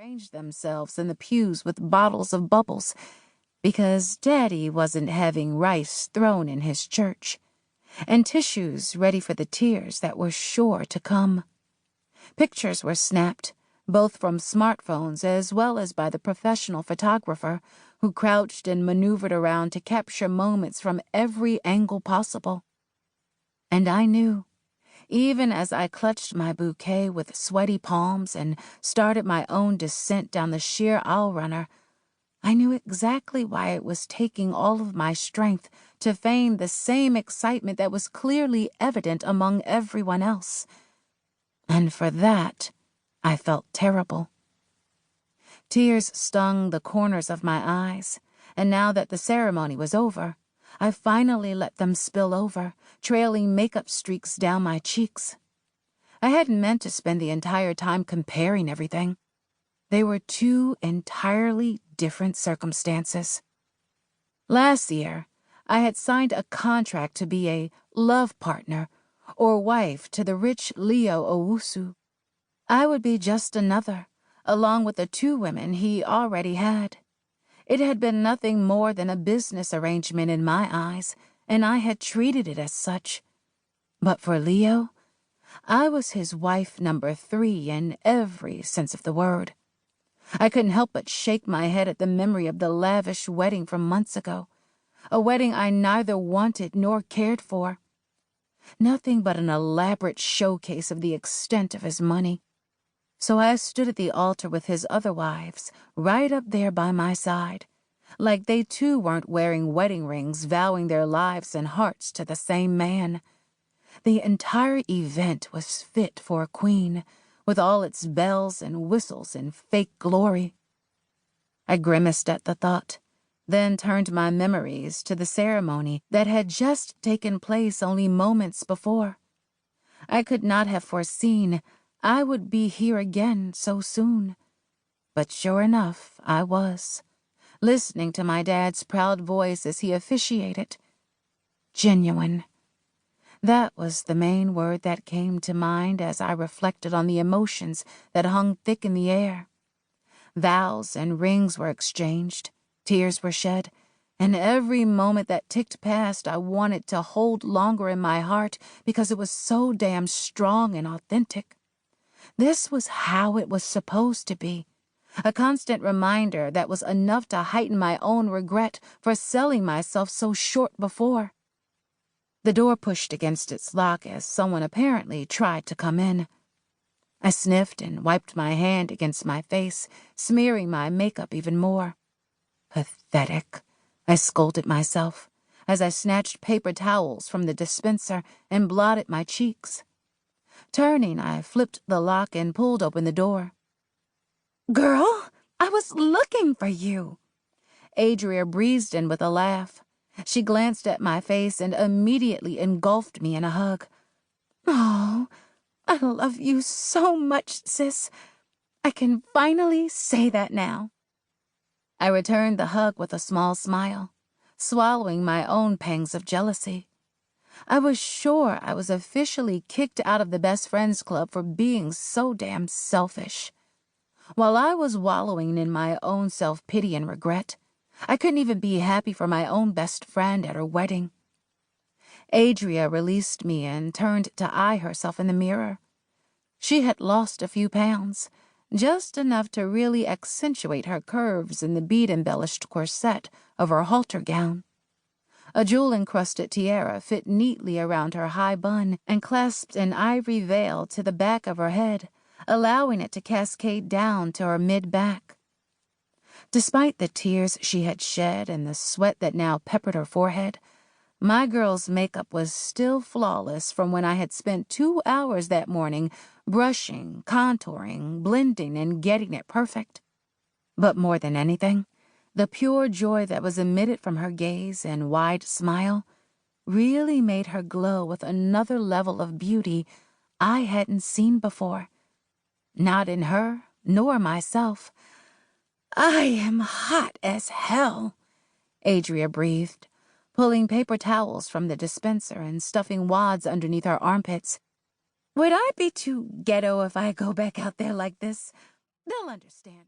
arranged themselves in the pews with bottles of bubbles because Daddy wasn't having rice thrown in his church, and tissues ready for the tears that were sure to come. Pictures were snapped, both from smartphones as well as by the professional photographer who crouched and maneuvered around to capture moments from every angle possible. And I knew, even as I clutched my bouquet with sweaty palms and started my own descent down the sheer aisle runner, I knew exactly why it was taking all of my strength to feign the same excitement that was clearly evident among everyone else. And for that, I felt terrible. Tears stung the corners of my eyes, and now that the ceremony was over, I finally let them spill over, trailing makeup streaks down my cheeks. I hadn't meant to spend the entire time comparing everything. They were two entirely different circumstances. Last year, I had signed a contract to be a love partner or wife to the rich Leo Owusu. I would be just another, along with the 2 women he already had. It had been nothing more than a business arrangement in my eyes, and I had treated it as such. But for Leo, I was his wife number 3 in every sense of the word. I couldn't help but shake my head at the memory of the lavish wedding from months ago, a wedding I neither wanted nor cared for. Nothing but an elaborate showcase of the extent of his money. So I stood at the altar with his other wives, right up there by my side, like they too weren't wearing wedding rings vowing their lives and hearts to the same man. The entire event was fit for a queen, with all its bells and whistles and fake glory. I grimaced at the thought, then turned my memories to the ceremony that had just taken place only moments before. I could not have foreseen I would be here again so soon. But sure enough, I was, listening to my dad's proud voice as he officiated. Genuine. That was the main word that came to mind as I reflected on the emotions that hung thick in the air. Vows and rings were exchanged, tears were shed, and every moment that ticked past I wanted to hold longer in my heart because it was so damn strong and authentic. This was how it was supposed to be, a constant reminder that was enough to heighten my own regret for selling myself so short before. The door pushed against its lock as someone apparently tried to come in. I sniffed and wiped my hand against my face, smearing my makeup even more. Pathetic, I scolded myself as I snatched paper towels from the dispenser and blotted my cheeks. Turning, I flipped the lock and pulled open the door. "Girl, I was looking for you." Adria breezed in with a laugh. She glanced at my face and immediately engulfed me in a hug. "Oh, I love you so much, sis. I can finally say that now." I returned the hug with a small smile, swallowing my own pangs of jealousy. I was sure I was officially kicked out of the Best Friends Club for being so damn selfish. While I was wallowing in my own self-pity and regret, I couldn't even be happy for my own best friend at her wedding. Adria released me and turned to eye herself in the mirror. She had lost a few pounds, just enough to really accentuate her curves in the bead-embellished corset of her halter gown. A jewel-encrusted tiara fit neatly around her high bun and clasped an ivory veil to the back of her head, allowing it to cascade down to her mid-back. Despite the tears she had shed and the sweat that now peppered her forehead, my girl's makeup was still flawless from when I had spent 2 hours that morning brushing, contouring, blending, and getting it perfect. But more than anything, the pure joy that was emitted from her gaze and wide smile really made her glow with another level of beauty I hadn't seen before. Not in her, nor myself. "I am hot as hell," Adria breathed, pulling paper towels from the dispenser and stuffing wads underneath her armpits. "Would I be too ghetto if I go back out there like this? They'll understand."